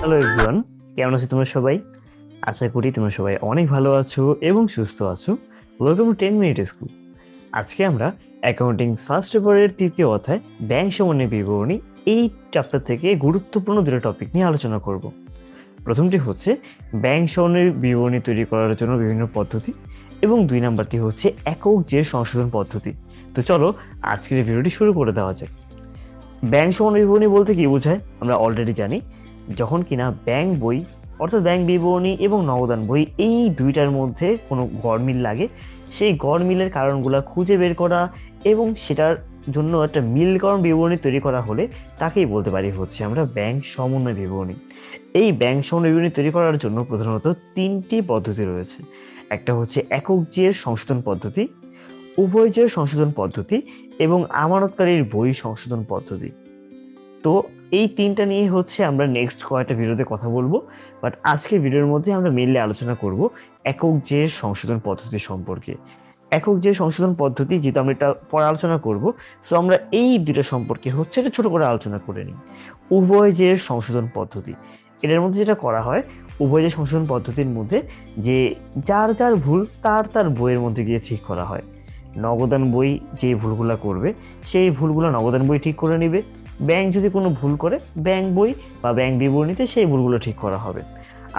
Hello everyone, কেমন আছো তোমরা সবাই? আশা করি তোমরা সবাই অনেক ভালো আছো এবং সুস্থ আছো। Welcome to 10 minute school. আজকে আমরা অ্যাকাউন্টিং ফার্স্ট পেপারের তৃতীয় অধ্যায় ব্যাংক সমন্বয় বিবরণী এই চ্যাপ্টার থেকে গুরুত্বপূর্ণ দুটো টপিক নিয়ে আলোচনা করব। প্রথমটি হচ্ছে ব্যাংক সমন্বয় বিবরণী তৈরি করার জন্য বিভিন্ন পদ্ধতি, এবং 2 নাম্বারটি হচ্ছে একক যে সংশোধন পদ্ধতি। তো চলো আজকের ভিডিওটি শুরু করে দেওয়া যাক। ব্যাংক সমন্বয় বিবরণী বলতে কি বোঝায় আমরা অলরেডি জানি। যখন কিনা ব্যাংক বই অর্থাৎ ব্যাংক বিবরণী এবং নগদান বই এই দুইটার মধ্যে কোনো গড়মিল লাগে, সেই গড়মিলের কারণগুলো খুঁজে বের করা এবং সেটার জন্য একটা মিলকরণ বিবরণী তৈরি করা হলে তাকেই বলতে পারি হচ্ছে আমরা ব্যাংক সমন্বয় বিবরণী। এই ব্যাংক সমন্বয় বিবরণী তৈরি করার জন্য প্রধানত 3টি পদ্ধতি রয়েছে। একটা হচ্ছে একক জের সংশোধন পদ্ধতি, উভয় জের সংশোধন পদ্ধতি এবং আমানতকারীর বই সংশোধন পদ্ধতি। তো এই 3টা নিয়ে হচ্ছে আমরা নেক্সট কয়েকটা ভিডিওতে কথা বলবো, বাট আজকের ভিডিওর মধ্যে আমরা মেইনলি আলোচনা করব একক জের সংশোধন পদ্ধতি সম্পর্কে। একক জের সংশোধন পদ্ধতি যেহেতু আমরা এটা পরে আলোচনা করব, সো আমরা এই দুটো সম্পর্কে হচ্ছে এটা ছোট করে আলোচনা করে নিই। উভয় জের সংশোধন পদ্ধতি, এটার মধ্যে যেটা করা হয়, উভয় জের সংশোধন পদ্ধতির মধ্যে যে যার যার ভুল তার তার বইয়ের মধ্যে গিয়ে ঠিক করা হয়। নগদান বই যে ভুলগুলো করবে সেই ভুলগুলো নগদান বই ঠিক করে নেবে। ব্যাংক যদি কোনো ভুল করে ব্যাংক বই বা ব্যাংক বিবরণীতে সেই ভুলগুলো ঠিক করা হবে।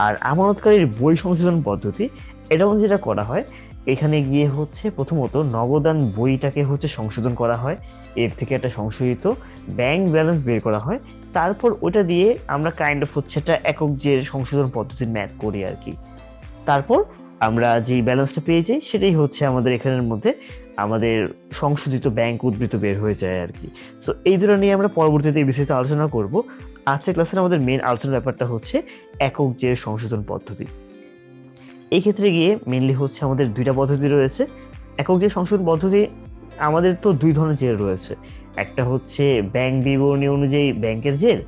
আর আমানতকারীর বই সংশোধন পদ্ধতি, এটা যেটা করা হয়, এখানে গিয়ে হচ্ছে প্রথমত নগদান বইটাকে হচ্ছে সংশোধন করা হয়, এর থেকে একটা সংশোধিত ব্যাংক ব্যালেন্স বের করা হয়, তারপর ওটা দিয়ে আমরা কাইন্ড অফ হচ্ছে একটা একক যে সংশোধন পদ্ধতির ম্যাথ করি আর কি। তারপর আমরা যেই ব্যালেন্সটা পেয়ে যাই সেটাই হচ্ছে আমাদের এখানের মধ্যে আমাদের সংশোধিত ব্যাংক উদ্ধৃত বের হয়ে যায় আর কি। সো এই দুটো নিয়ে আমরা পরবর্তীতে এই বিস্তারিত আলোচনা করব। আজকের ক্লাসের আমাদের মেন আলোচনার ব্যাপারটা হচ্ছে একক জের সংশোধন পদ্ধতি। এই ক্ষেত্রে গিয়ে মেনলি হচ্ছে আমাদের 2টা পদ্ধতি রয়েছে। একক জের সংশোধন পদ্ধতি আমাদের তো 2 ধরনের জের রয়েছে, একটা হচ্ছে ব্যাংক বিবরণী অনুযায়ী ব্যাংকের জের,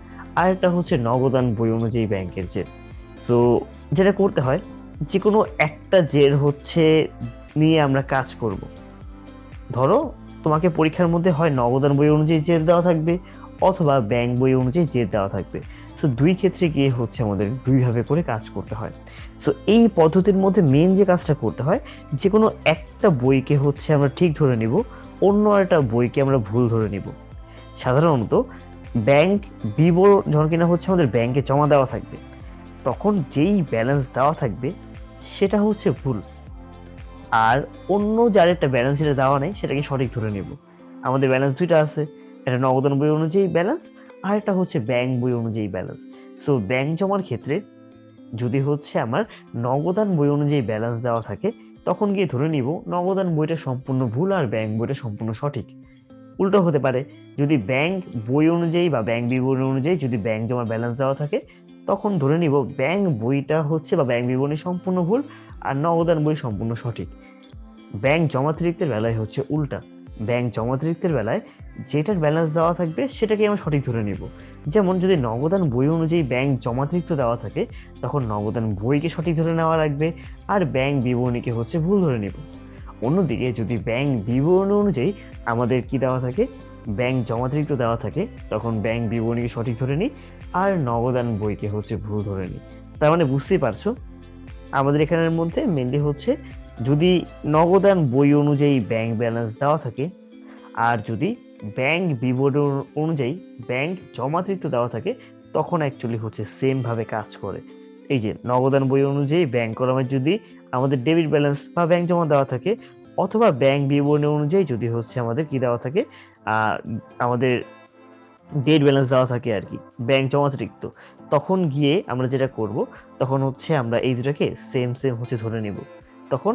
আর একটা হচ্ছে নগদান বই অনুযায়ী ব্যাংকের জের। সো যেটা করতে হয়, যে কোনো একটা জের হচ্ছে নিয়ে আমরা কাজ করব। ধরো তোমাকে পরীক্ষার মধ্যে হয় নগদান বই অনুযায়ী জের দেওয়া থাকবে অথবা ব্যাংক বই অনুযায়ী জের দেওয়া থাকবে। সো 2 ক্ষেত্রে গিয়ে হচ্ছে আমাদের 2ভাবে করে কাজ করতে হয়। সো এই পদ্ধতির মধ্যে মেন যে কাজটা করতে হয়, যে কোনো একটা বইকে হচ্ছে আমরা ঠিক ধরে নিব, অন্য একটা বইকে আমরা ভুল ধরে নিব। সাধারণত ব্যাংক বিবরণ যখন কিনা হচ্ছে আমাদের ব্যাংকে জমা দেওয়া থাকবে, তখন যেই ব্যালেন্স দেওয়া থাকবে সেটা হচ্ছে ভুল, আর অন্য যার একটা ব্যালেন্স যেটা দেওয়া নেই সেটাকে সঠিক ধরে নেব। আমাদের ব্যালেন্স 2টা আছে, একটা নগদান বই অনুযায়ী ব্যালেন্স আর একটা হচ্ছে ব্যাংক বই অনুযায়ী ব্যালেন্স। সো ব্যাংক জমার ক্ষেত্রে যদি হচ্ছে আমার নগদান বই অনুযায়ী ব্যালেন্স দেওয়া থাকে, তখন গিয়ে ধরে নিব নগদান বইটা সম্পূর্ণ ভুল আর ব্যাংক বইটা সম্পূর্ণ সঠিক। উল্টো হতে পারে, যদি ব্যাংক বই অনুযায়ী বা ব্যাংক বিবরণী অনুযায়ী যদি ব্যাংক জমার ব্যালেন্স দেওয়া থাকে, তখন ধরে নিব ব্যাংক বইটা হচ্ছে বা ব্যাংক বিবরণী সম্পূর্ণ ভুল আর নগদান বই সম্পূর্ণ সঠিক। ব্যাংক জমাতিরিক্তের বেলায় হচ্ছে উল্টা, ব্যাংক জমাতিরিক্তের বেলায় যেটার ব্যালেন্স দেওয়া থাকবে সেটাকে আমরা সঠিক ধরে নিব। যেমন যদি নগদান বই অনুযায়ী ব্যাংক জমাতিরিক্ত দেওয়া থাকে, তখন নগদান বইকে সঠিক ধরে নেওয়া লাগবে আর ব্যাংক বিবরণীকে হচ্ছে ভুল ধরে নিব। অন্যদিকে যদি ব্যাংক বিবরণী অনুযায়ী আমাদের কি দেওয়া থাকে, ব্যাংক জমাতিরিক্ত দেওয়া থাকে, তখন ব্যাংক বিবরণীকে সঠিক ধরে নিই আর নগদান বইকে হচ্ছে ভুল ধরে নিই। তার মানে বুঝতেই পারছো আমাদের এখানের মধ্যে মেনলি হচ্ছে যদি নগদান বই অনুযায়ী ব্যাংক ব্যালেন্স দেওয়া থাকে আর যদি ব্যাংক বিবরণ অনুযায়ী ব্যাংক জমাতিরিক্ত দেওয়া থাকে, তখন অ্যাকচুয়ালি হচ্ছে সেম ভাবে কাজ করে। এই যে নগদান বই অনুযায়ী ব্যাংক কলামে যদি আমাদের ডেবিট ব্যালেন্স বা ব্যাংক জমা দেওয়া থাকে, অথবা ব্যাংক বিবরণী অনুযায়ী যদি হচ্ছে আমাদের কি দেওয়া থাকে, আমাদের ডেট ব্যালেন্স দেওয়া থাকে আর কি, ব্যাংক জমাতিরিক্ত, তখন গিয়ে আমরা যেটা করব, তখন হচ্ছে আমরা এই দুটাকে সেম সেম হচ্ছে ধরে নেব। তখন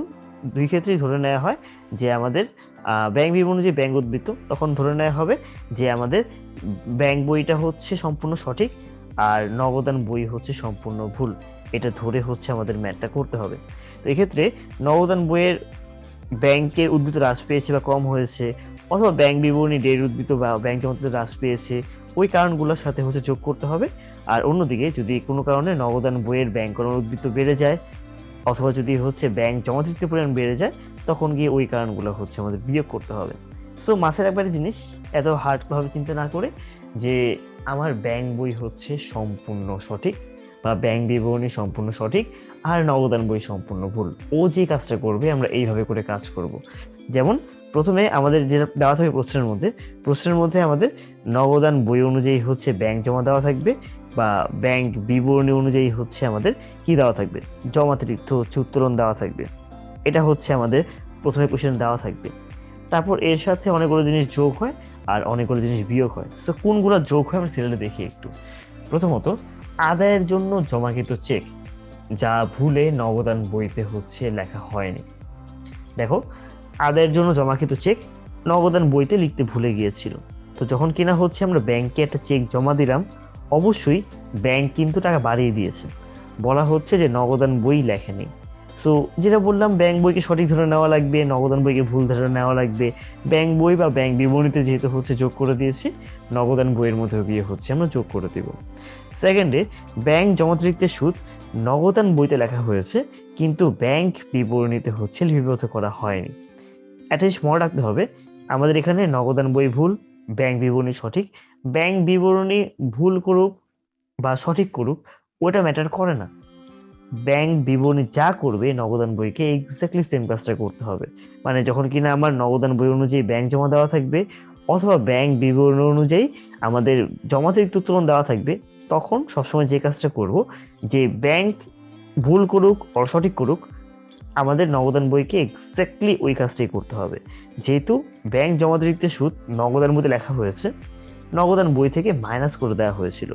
2 ক্ষেত্রেই ধরে নেওয়া হয় যে আমাদের ব্যাংক বিবরণী যে ব্যাংক উদ্ধৃত, তখন ধরে নেওয়া হবে যে আমাদের ব্যাংক বইটা হচ্ছে সম্পূর্ণ সঠিক আর নগদান বই হচ্ছে সম্পূর্ণ ভুল। এটা ধরে হচ্ছে আমাদের ম্যাথটা করতে হবে। তো এক্ষেত্রে নগদান বইয়ের ব্যাংকের উদ্ধৃত হ্রাস পেয়েছে বা কম হয়েছে, অথবা ব্যাংক বিবরণী ডেট উদ্ধৃত বা ব্যাংক জমাতে হ্রাস পেয়েছে, ওই কারণগুলোর সাথে হচ্ছে যোগ করতে হবে। আর অন্যদিকে যদি কোনো কারণে নগদান বইয়ের ব্যাংক উদ্ধৃত বেড়ে যায় অথবা যদি হচ্ছে ব্যাংক জমাতিরিক্তের পরিমাণ বেড়ে যায়, তখন গিয়ে ওই কারণগুলো হচ্ছে আমাদের বিয়োগ করতে হবে। সো মাথায় রাখবার জিনিস, এত হার্ডভাবে চিন্তা না করে যে আমার ব্যাংক বই হচ্ছে সম্পূর্ণ সঠিক বা ব্যাংক বিবরণী সম্পূর্ণ সঠিক আর নগদান বই সম্পূর্ণ ভুল। ও যে কাজটা করবে আমরা এইভাবে করে কাজ করব। যেমন প্রথমে আমাদের যেটা দেওয়া থাকবে প্রশ্নের মধ্যে আমাদের নগদান বই অনুযায়ী হচ্ছে ব্যাংক জমা দেওয়া থাকবে, বা ব্যাংক বিবরণী অনুযায়ী হচ্ছে আমাদের কি দেওয়া থাকবে, জমা তথ্য হচ্ছে উত্তোলন দেওয়া থাকবে। এটা হচ্ছে আমাদের প্রথমে কোশ্চেন দেওয়া থাকবে। তারপর এর সাথে অনেকগুলো জিনিস যোগ হয় আর অনেকগুলো জিনিস বিয়োগ হয়। সো কোনগুলো যোগ হয় আমরা সিরিয়ালে দেখি একটু। প্রথমত, আদায়ের জন্য জমাকৃত চেক যা ভুলে নগদান বইতে হচ্ছে লেখা হয়নি। দেখো, আদায়ের জন্য জমাকৃত চেক নগদান বইতে লিখতে ভুলে গিয়েছিল। তো যখন কিনা হচ্ছে আমরা ব্যাংকে একটা চেক জমা দিলাম, অবশ্যই ব্যাংক কিন্তু টাকা বাড়িয়ে দিয়েছে, বলা হচ্ছে যে নগদান বই লেখেনি। সো যেটা বললাম, ব্যাংক বইকে সঠিক ধরে নেওয়া লাগবে, নগদান বইকে ভুল ধরে নেওয়া লাগবে। ব্যাংক বই বা ব্যাংক বিবরণীতে যেহেতু হচ্ছে যোগ করে দিয়েছি, নগদান বইয়ের মধ্যে গিয়ে হচ্ছে আমরা যোগ করে দিব। সেকেন্ডে, ব্যাংক জমাতিরিক্তের সুদ নগদান বইতে লেখা হয়েছে কিন্তু ব্যাংক বিবরণীতে হচ্ছে লিপিবদ্ধ করা হয়নি। অ্যাটলিস্ট মনে রাখতে হবে, আমাদের এখানে নগদান বই ভুল, ব্যাংক বিবরণী সঠিক। ব্যাংক বিবরণী ভুল করুক বা সঠিক করুক, ওটা ম্যাটার করে না। ব্যাংক বিবরণী যা করবে নগদান বইকে এক্স্যাক্টলি সেম কাজটা করতে হবে। মানে যখন কিনা আমার নগদান বই অনুযায়ী ব্যাংক জমা দেওয়া থাকবে, অথবা ব্যাংক বিবরণী অনুযায়ী আমাদের জমাতিরিক্ত উত্তোলন দেওয়া থাকবে, তখন সবসময় যে কাজটা করব, যে ব্যাংক ভুল করুক or সঠিক করুক, আমাদের নগদান বইকে এক্স্যাক্টলি ওই কাজটাই করতে হবে। যেহেতু ব্যাংক জমাতিরিক্তের সুদ নগদান বইতে লেখা হয়েছে, নগদান বই থেকে মাইনাস করে দেওয়া হয়েছিল,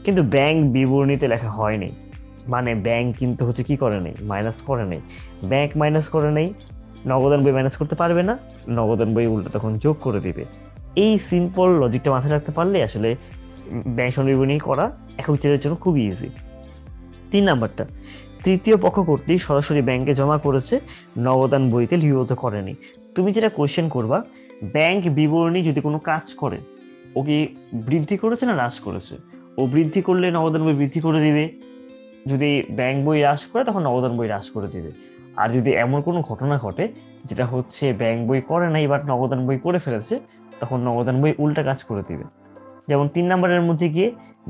কিন্তু ব্যাংক বিবরণীতে লেখা হয়নি। মানে ব্যাংক কিন্তু হচ্ছে কি করে নেই, মাইনাস করে নেই। ব্যাংক মাইনাস করে নেই, নগদান বই মাইনাস করতে পারবে না, নগদান বই উল্টো তখন যোগ করে দিবে। এই সিম্পল লজিকটা মাথায় রাখতে পারলে আসলে ব্যাংক বিবরণী করা একক চেকের জন্য খুবই ইজি। 3 নাম্বারটা, তৃতীয় পক্ষ কর্তৃক সরাসরি ব্যাংকে জমা করেছে, নগদান বইতে লিপিবদ্ধ করেনি। তুমি যেটা কোয়েশ্চেন করবা, ব্যাংক বিবরণী যদি কোনো কাজ করে, ও কি বৃদ্ধি করেছে না হ্রাস করেছে? ও বৃদ্ধি করলে নগদান বই বৃদ্ধি করে দিবে, যদি ব্যাংক বই হ্রাস করে তখন নগদান বই হ্রাস করে দিবে। আর যদি এমন কোনো ঘটনা ঘটে যেটা হচ্ছে ব্যাংক বই করে নাই বাট নগদান বই করে ফেলেছে, তখন নগদান বই উল্টা কাজ করে দিবে। যেমন 3 নাম্বারের মধ্যে গিয়ে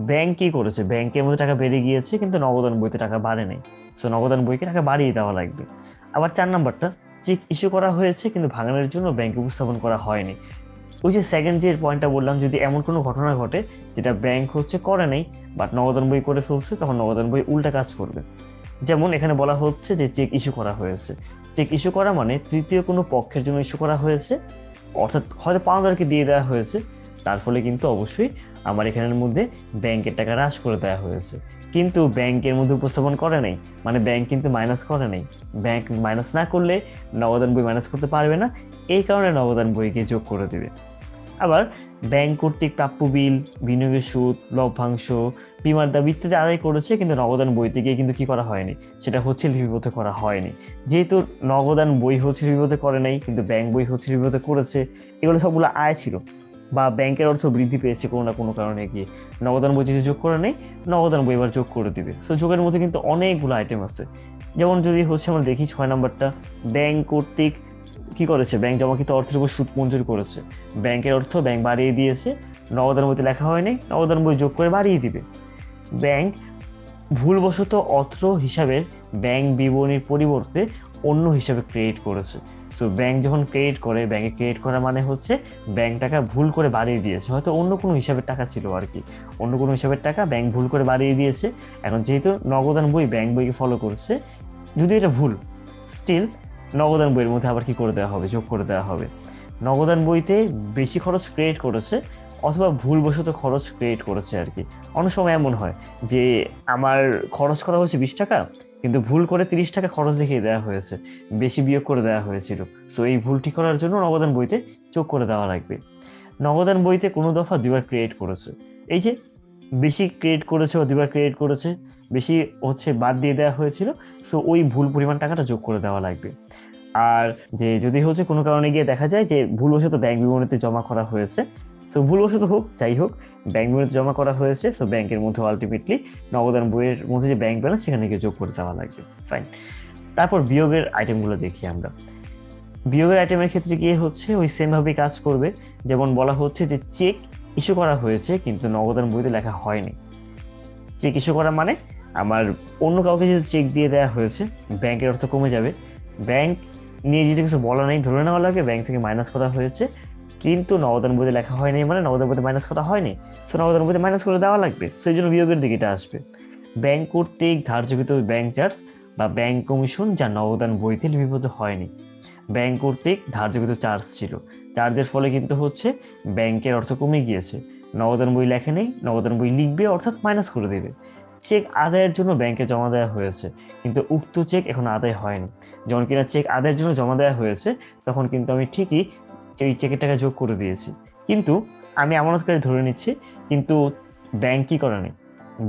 ব্যাংক কি করেছে, ব্যাংকের মধ্যে টাকা বেড়ে গিয়েছে কিন্তু নগদান বইতে টাকা বাড়ে নাই, সো নগদান বইকে টাকা বাড়িয়ে দেওয়া লাগবে। আবার 4 নাম্বারটা, চেক ইস্যু করা হয়েছে কিন্তু ভাঙানোর জন্য ব্যাংকে উপস্থাপন করা হয়নি। ওই যে সেকেন্ড যে পয়েন্টটা বললাম, যদি এমন কোনো ঘটনা ঘটে যেটা ব্যাংক হচ্ছে করে নাই বাট নগদান বই করে ফেলছে, তখন নগদান বই উল্টা কাজ করবে। যেমন এখানে বলা হচ্ছে যে চেক ইস্যু করা হয়েছে। চেক ইস্যু করা মানে তৃতীয় কোনো পক্ষের জন্য ইস্যু করা হয়েছে, অর্থাৎ হয়তো পাওনাদারকে দিয়ে দেওয়া হয়েছে, তার ফলে কিন্তু অবশ্যই আমার এখানের মধ্যে ব্যাংকের টাকা হ্রাস করে দেওয়া হয়েছে, কিন্তু ব্যাংকের মধ্যে উপস্থাপন করে নাই, মানে ব্যাংক কিন্তু মাইনাস করে নাই। ব্যাংক মাইনাস না করলে নগদান বই মাইনাস করতে পারবে না, এই কারণে নগদান বইকে যোগ করে দিবে। আবার ব্যাংক কর্তৃক প্রাপ্য বিল, বিনিয়োগের সুদ, লভ্যাংশ, বিমার দাবি ইত্যাদি আদায় করেছে কিন্তু নগদান বইতে গিয়ে কিন্তু কি করা হয়নি, সেটা হচ্ছে লিপিবদ্ধ করা হয়নি। যেহেতু নগদান বই হচ্ছে লিপিবদ্ধ করে নাই কিন্তু ব্যাংক বই হচ্ছে লিপিবদ্ধ করেছে, এগুলো সবগুলো আয় ছিল বা ব্যাংকের অর্থ বৃদ্ধি পেয়েছে কোনো না কোনো কারণে গিয়ে, নগদান বই যদি যোগ করে নেই, নগদান বই এবার যোগ করে দিবে। সো যোগের মধ্যে কিন্তু অনেকগুলো আইটেম আছে। যেমন যদি হচ্ছে আমরা দেখি 6 নাম্বারটা, ব্যাংক কর্তৃক কি করেছে, ব্যাংক জমাকৃত অর্থের উপর সুদ মঞ্জুর করেছে, ব্যাংকের অর্থ ব্যাংক বাড়িয়ে দিয়েছে, নগদান বইতে লেখা হয়নি, নগদান বই যোগ করে বাড়িয়ে দিবে। ব্যাংক ভুলবশত অর্থ হিসাবের ব্যাংক বিবরণীর পরিবর্তে অন্য হিসাবে ক্রিয়েট করেছে। সো ব্যাংক যখন ক্রিয়েট করে, ব্যাংকে ক্রিয়েট করা মানে হচ্ছে ব্যাংক টাকা ভুল করে বাড়িয়ে দিয়েছে, হয়তো অন্য কোনো হিসাবের টাকা ছিল আর কি, অন্য কোনো হিসাবের টাকা ব্যাংক ভুল করে বাড়িয়ে দিয়েছে। এখন যেহেতু নগদান বই ব্যাংক বইকে ফলো করছে, যদি এটা ভুল, স্টিল নগদান বইয়ের মধ্যে আবার কি করে দেওয়া হবে, যোগ করে দেওয়া হবে। নগদান বইতে বেশি খরচ ক্রিয়েট করেছে অথবা ভুলবশত খরচ ক্রিয়েট করেছে আর কি। অনেক সময় এমন হয় যে আমার খরচ করা হয়েছে 20 টাকা কিন্তু ভুল করে 30 টাকা খরচ দেখিয়ে দেওয়া হয়েছে, বেশি বিয়োগ করে দেওয়া হয়েছিল। সো এই ভুল ঠিক করার জন্য নগদান বইতে যোগ করে দেওয়া লাগবে। নগদান বইতে কোনো দফা 2বার ক্রিয়েট করেছে, এই যে বেশি ক্রিয়েট করেছে বা 2বার ক্রিয়েট করেছে, বেশি হচ্ছে বাদ দিয়ে দেওয়া হয়েছিল, সো ওই ভুল পরিমাণ টাকাটা যোগ করে দেওয়া লাগবে। আর যে যদি হচ্ছে কোনো কারণে গিয়ে দেখা যায় যে ভুলবশত ব্যাংক বিবরণীতে জমা করা হয়েছে, সো ভুলবশত হোক যাই হোক ব্যাংক বিবরণীতে জমা করা হয়েছে, সো ব্যাংকের মধ্যে আলটিমেটলি নগদান বইয়ের মধ্যে যে ব্যাংক ব্যালেন্স সেখানে গিয়ে যোগ করে দেওয়া লাগবে। ফাইন। তারপর বিয়োগের আইটেমগুলো দেখি আমরা। বিয়োগের আইটেমের ক্ষেত্রে গিয়ে হচ্ছে ওই সেমভাবেই কাজ করবে। যেমন বলা হচ্ছে যে চেক ইস্যু করা হয়েছে কিন্তু নগদান বইতে লেখা হয়নি। চেক ইস্যু করা মানে আমার অন্য কাউকে যদি চেক দিয়ে দেওয়া হয়েছে, ব্যাংকের অর্থ কমে যাবে। ব্যাংক নিয়ে যেটা কিছু বলা নেই, ধরে নেওয়া লাগবে ব্যাংক থেকে মাইনাস করা হয়েছে, কিন্তু নগদান বইতে লেখা হয়নি, মানে নগদান বইতে মাইনাস করা হয়নি, সো নগদান বইতে মাইনাস করে দেওয়া লাগবে, সেই জন্য বিয়োগের দিকে এটা আসবে। ব্যাংক কর্তৃক ধার্যকৃত ব্যাংক চার্জ বা ব্যাংক কমিশন যা নগদান বইতে লিপিবদ্ধ হয়নি। ব্যাংক কর্তৃক ধার্যকৃত চার্জ ছিল, চার্জের ফলে কিন্তু হচ্ছে ব্যাংকের অর্থ কমে গিয়েছে, নগদান বই লেখে নেই, নগদান বই লিখবে অর্থাৎ মাইনাস করে দেবে। চেক আদায়ের জন্য ব্যাংকে জমা দেওয়া হয়েছে, কিন্তু উক্ত চেক এখন আদায় হয়নি। যখন কিনা চেক আদায়ের জন্য জমা দেওয়া হয়েছে, তখন কিন্তু আমি ঠিকই এই চেকের টাকা যোগ করে দিয়েছি, কিন্তু আমি আমানতকারী ধরে নিচ্ছি, কিন্তু ব্যাংক কি করে নেই,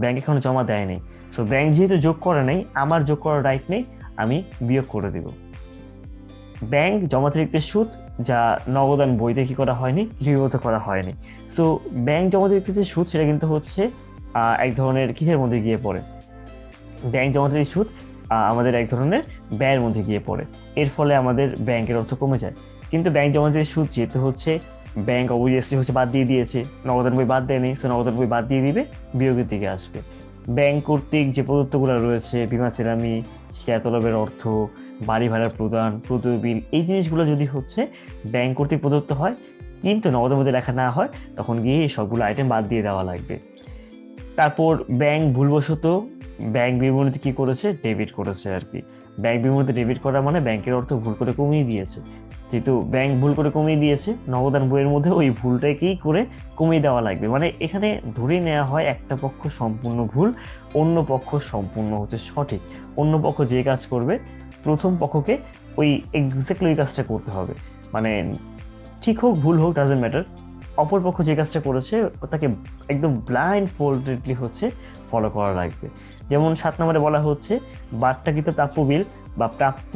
ব্যাংক এখনো জমা দেয় নেই। সো ব্যাংক যেহেতু যোগ করে নেই, আমার যোগ করার রাইট নেই, আমি বিয়োগ করে দিব। ব্যাংক জমাতিরিক্তের সুদ যা নগদান বইতে কি করা হয়নি, লিপিবদ্ধ করা হয়নি। সো ব্যাংক জমাতিরিক্ত যে সুদ সেটা কিন্তু হচ্ছে এক ধরনের কিসের মধ্যে গিয়ে পড়ে, ব্যাংক জমাতির সুদ আমাদের এক ধরনের ব্যয়ের মধ্যে গিয়ে পড়ে, এর ফলে আমাদের ব্যাংকের অর্থ কমে যায়। কিন্তু ব্যাংক জমাতির সুদ যেহেতু হচ্ছে ব্যাংক অবভিয়াসলি হচ্ছে বাদ দিয়ে দিয়েছে, নগদান বই বাদ দেয়নি, সো নগদান বই বাদ দিয়ে দিবে, বিয়োগের দিকে আসবে। ব্যাংক কর্তৃক যে প্রদত্তগুলো রয়েছে, বীমা চেরামি, শেয়ার তলবের অর্থ, বাড়ি ভাড়ার প্রদান, প্রদবিল, এই জিনিসগুলো যদি হচ্ছে ব্যাংক কর্তৃক প্রদত্ত হয় কিন্তু নগদের মধ্যে লেখা না হয়, তখন গিয়ে এই সবগুলো আইটেম বাদ দিয়ে দেওয়া লাগবে। তারপর ব্যাংক ভুলবশত ব্যাংক বিবরণীতে কি করেছে, ডেবিট করেছে আর কি। ব্যাংক বিবরণীতে ডেবিট করা মানে ব্যাংকের অর্থ ভুল করে কমিয়ে দিয়েছে, যেহেতু ব্যাংক ভুল করে কমিয়ে দিয়েছে, নগদান বইয়ের মধ্যে ওই ভুলটাকেই করে কমিয়ে দেওয়া লাগবে। মানে এখানে ধরে নেওয়া হয় একটা পক্ষ সম্পূর্ণ ভুল, অন্য পক্ষ সম্পূর্ণ হচ্ছে সঠিক। অন্য পক্ষ যে কাজ করবে, প্রথম পক্ষকে ওই এক্স্যাক্টলি ওই কাজটা করতে হবে, মানে ঠিক হোক ভুল হোক ডাজেন্ট ম্যাটার, অপর পক্ষ যে কাজটা করেছে তাকে একদম ব্লাইন্ড ফোল্ডেডলি হচ্ছে ফলো করা লাগবে। যেমন 7 নম্বরে বলা হচ্ছে বাট্টাকৃত প্রাপ্য বিল বা প্রাপ্য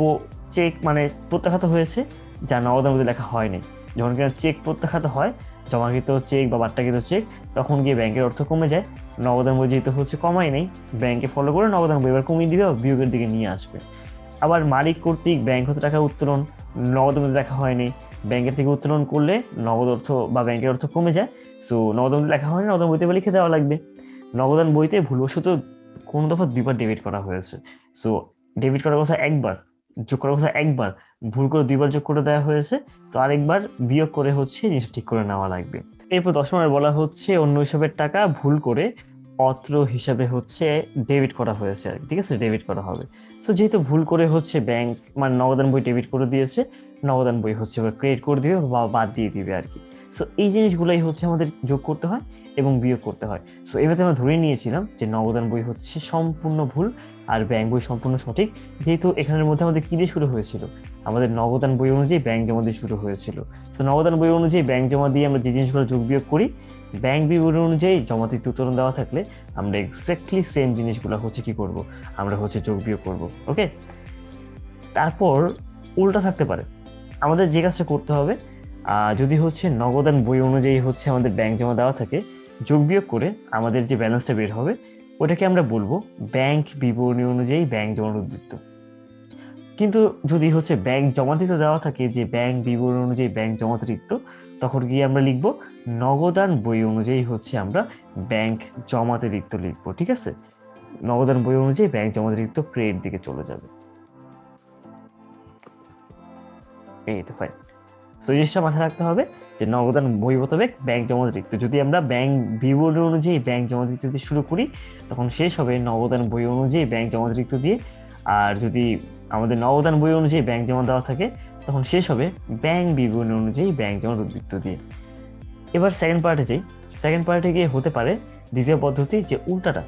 চেক মানে প্রত্যাখ্যাত হয়েছে যা নগদান বইতে লেখা হয়নি। যখন কিনা চেক প্রত্যাখ্যাত হয়, জমাকৃত চেক বা বাট্টাকৃত চেক, তখন গিয়ে ব্যাংকের অর্থ কমে যায়। নগদান বই যেহেতু হচ্ছে কমাই নেই, ব্যাংকে ফলো করে নগদান বই এবার কমিয়ে দিবে বা বিয়োগের দিকে নিয়ে আসবে। আবার মালিক কর্তৃক ব্যাংক হতে টাকা উত্তোলন, নগদ মধ্যে লেখা হয়নি, ব্যাংকের থেকে উত্তোলন করলে নগদ অর্থ বা ব্যাংকের অর্থ কমে যায়, সো নগদ মধ্যে লেখা হয়নি, নগদান বইতে লিখে দেওয়া লাগবে। নগদান বইতে ভুলবশত কোনো দফা 2বার ডেবিট করা হয়েছে, সো ডেবিট করার কথা একবার, যোগ করার কথা একবার, ভুল করে 2বার যোগ করে দেওয়া হয়েছে, তো আরেকবার বিয়োগ করে হচ্ছে জিনিসটা ঠিক করে নেওয়া লাগবে। এরপর 10 নম্বরে বলা হচ্ছে অন্য হিসাবের টাকা ভুল করে অত্র হিসাবে হচ্ছে ডেবিট করা হয়েছে আর কি, ঠিক আছে, ডেবিট করা হবে। সো যেহেতু ভুল করে হচ্ছে ব্যাংক মানে নগদান বই ডেবিট করে দিয়েছে, নগদান বই হচ্ছে এবার ক্রেডিট করে দিবে বা বাদ দিয়ে দিবে আর কি। সো এই জিনিসগুলোই হচ্ছে আমাদের যোগ করতে হয় এবং বিয়োগ করতে হয়। সো এভাবে আমরা ধরে নিয়েছিলাম যে নগদান বই হচ্ছে সম্পূর্ণ ভুল আর ব্যাংক বই সম্পূর্ণ সঠিক, যেহেতু এখানের মধ্যে আমাদের কি দিয়ে শুরু হয়েছিল, আমাদের নগদান বই অনুযায়ী ব্যাংক জমা দিয়ে শুরু হয়েছিল। তো নগদান বই অনুযায়ী ব্যাংক জমা দিয়ে আমরা যে জিনিসগুলো যোগ বিয়োগ করি, ব্যাংক বিবরণী অনুযায়ী জমাতিরিক্ত উত্তোলন দেওয়া থাকলে আমরা এক্স্যাক্টলি সেম জিনিসগুলো হচ্ছে কি করব, আমরা হচ্ছে যোগ বিয়োগ করব। ওকে, তারপর উল্টা থাকতে পারে, আমাদের যে কাজটা করতে হবে, যদি হচ্ছে নগদান বই অনুযায়ী হচ্ছে আমাদের ব্যাংক জমা দেওয়া থাকে, যোগ বিয়োগ করে আমাদের যে ব্যালেন্সটা বের হবে ওটাকে আমরা বলবো ব্যাংক বিবরণী অনুযায়ী ব্যাংক জমার উদ্বৃত্ত। কিন্তু যদি হচ্ছে ব্যাংক জমাতিরিক্ত দেওয়া থাকে যে ব্যাংক বিবরণী অনুযায়ী ব্যাংক জমাতিরিক্ত, তখন গিয়ে আমরা লিখবো নগদান বই অনুযায়ী হচ্ছে আমরা ব্যাংক জমাতিরিক্ত লিখবো, ঠিক আছে। নগদান বই অনুযায়ী ব্যাংক জমাতিরিক্ত ক্রেডিট দিকে চলে যাবে। এই তো ফাইন। সো এই জিনিসটা মাথায় রাখতে হবে যে নগদান বই মোতাবেক ব্যাংক জমাতিরিক্ত, যদি আমরা ব্যাংক বিবরণী অনুযায়ী ব্যাংক জমাতিরিক্ত দিয়ে শুরু করি তখন শেষ হবে নগদান বই অনুযায়ী ব্যাংক জমাতিরিক্ত দিয়ে, আর যদি আমাদের নগদান বই অনুযায়ী ব্যাংক জমা দেওয়া থাকে তখন শেষ হবে ব্যাংক বিবরণী অনুযায়ী ব্যাংক জমার উদ্বৃত্ত দিয়ে। এবার সেকেন্ড পার্টে যাই। সেকেন্ড পার্টে গিয়ে হতে পারে দ্বিতীয় পদ্ধতি যে উল্টাটা,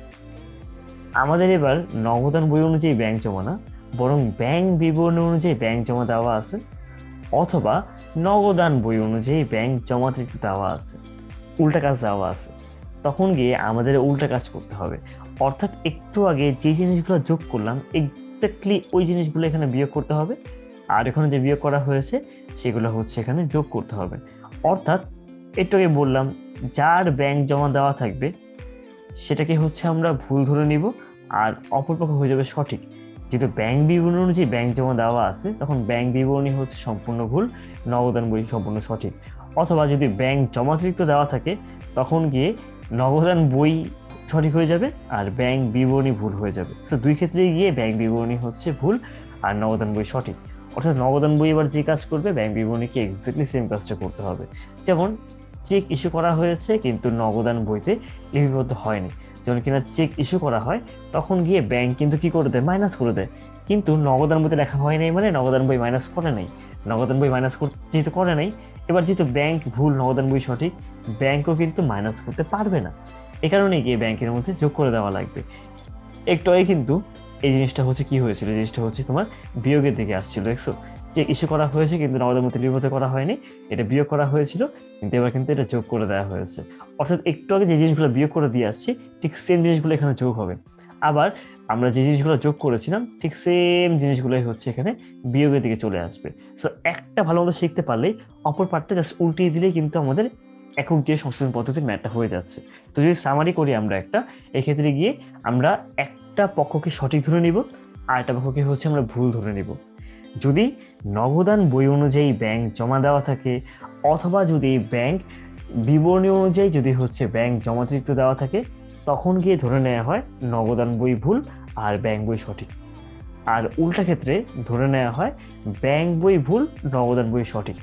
আমাদের এবার নগদান বই অনুযায়ী ব্যাংক জমা না, বরং ব্যাংক বিবরণী অনুযায়ী ব্যাংক জমা দেওয়া আছে, অথবা নগদান বই অনুযায়ী ব্যাংক জমাতিরিক্ত দেওয়া আছে, উল্টা কাজ দেওয়া আছে। তখন গিয়ে আমাদের উল্টা কাজ করতে হবে, অর্থাৎ একটু আগে যে জিনিসগুলো যোগ করলাম এক্স্যাক্টলি ওই জিনিসগুলো এখানে বিয়োগ করতে হবে, আর এখানে যে বিয়োগ করা হয়েছে সেগুলো হচ্ছে এখানে যোগ করতে হবে। অর্থাৎ একটু আগে বললাম যার ব্যাংক জমা দেওয়া থাকবে সেটাকে হচ্ছে আমরা ভুল ধরে নিব, আর অপরপক্ষ হয়ে যাবে সঠিক। যেহেতু ব্যাংক বিবরণী অনুযায়ী ব্যাংক জমা দেওয়া আছে তখন ব্যাংক বিবরণী হচ্ছে সম্পূর্ণ ভুল, নগদান বই সম্পূর্ণ সঠিক। অথবা যদি ব্যাংক জমাতিরিক্ত দেওয়া থাকে তখন গিয়ে নগদান বই সঠিক হয়ে যাবে আর ব্যাংক বিবরণী ভুল হয়ে যাবে। তো দুই ক্ষেত্রেই গিয়ে ব্যাংক বিবরণী হচ্ছে ভুল আর নগদান বই সঠিক। অর্থাৎ নগদান বই এবার যে কাজ করবে ব্যাংক বিবরণীকে এক্স্যাক্টলি সেম কাজটা করতে হবে। যেমন চেক ইস্যু করা হয়েছে কিন্তু নগদান বইতে লিপিবদ্ধ হয়নি। যখন কিনা চেক ইস্যু করা হয় তখন গিয়ে ব্যাংক কিন্তু কি করে দেয়, মাইনাস করে দেয়। কিন্তু নগদান বইতে লেখা হয় নাই মানে নগদান বই মাইনাস করে নাই। নগদান বই মাইনাস যেহেতু করে নাই, এবার যেহেতু ব্যাংক ভুল নগদান বই সঠিক, ব্যাংকও কিন্তু মাইনাস করতে পারবে না। এ কারণে গিয়ে ব্যাংকের মধ্যে যোগ করে দেওয়া লাগবে। একটু আগে কিন্তু এই জিনিসটা হচ্ছে কি হয়েছিল, এই জিনিসটা হচ্ছে তোমার বিয়োগের দিকে আসছিল, দেখছো? চেক ইস্যু করা হয়েছে কিন্তু নগদের মধ্যে লিপিবদ্ধ করা হয়নি, এটা বিয়োগ করা হয়েছিল, কিন্তু এবার কিন্তু এটা যোগ করে দেওয়া হয়েছে। অর্থাৎ একটু আগে যে জিনিসগুলো বিয়োগ করে দিয়ে আসছি ঠিক সেম জিনিসগুলো এখানে যোগ হবে। আবার আমরা যে জিনিসগুলো যোগ করেছিলাম ঠিক সেম জিনিসগুলোই হচ্ছে এখানে বিয়োগের দিকে চলে আসবে। সো একটা ভালো মতো শিখতে পারলেই অপর পার্টটা জাস্ট উল্টিয়ে দিলেই কিন্তু আমাদের একক দিয়ে সংশোধন পদ্ধতির ম্যাথটা হয়ে যাচ্ছে। তো যদি সামারি করি আমরা একটা, এক্ষেত্রে গিয়ে আমরা একটা পক্ষকে সঠিক ধরে নিব আর একটা পক্ষকে হচ্ছে আমরা ভুল ধরে নিব। যদি নগদান বই অনুযায়ী ব্যাংক জমা দেওয়া থাকে অথবা যদি ব্যাংক বিবরণী অনুযায়ী যদি হচ্ছে ব্যাংক জমাতিরিক্ত দেওয়া থাকে, তখন গিয়ে ধরে নেওয়া হয় নগদান বই ভুল আর ব্যাংক বই সঠিক। আর উল্টা ক্ষেত্রে ধরে নেওয়া হয় ব্যাংক বই ভুল নগদান বই সঠিক।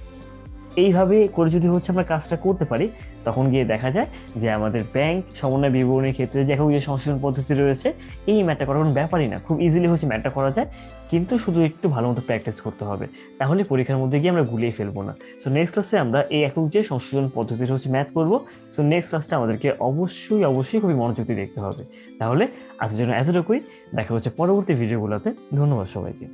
এইভাবে করে যদি হচ্ছে আমরা কাজটা করতে পারি, তখন গিয়ে দেখা যায় যে আমাদের ব্যাংক সমন্বয় বিবরণীর ক্ষেত্রে যে যে সংশোধন পদ্ধতি রয়েছে, এই ম্যাথটা করার কোনো ব্যাপারই না, খুব ইজিলি হচ্ছে ম্যাথটা করা যায়। কিন্তু শুধু একটু ভালো মতো প্র্যাকটিস করতে হবে, তাহলে পরীক্ষার মধ্যে গিয়ে আমরা গুলিয়ে ফেলবো না। সো নেক্সট ক্লাসে আমরা এই একক যে সংশোধন পদ্ধতিটা হচ্ছে ম্যাথ করবো। সো নেক্সট ক্লাসটা আমাদেরকে অবশ্যই অবশ্যই খুবই মনোযোগ দিয়ে দেখতে হবে। তাহলে আজকের জন্য এতটুকুই, দেখা হচ্ছে পরবর্তী ভিডিওগুলোতে। ধন্যবাদ সবাইকে।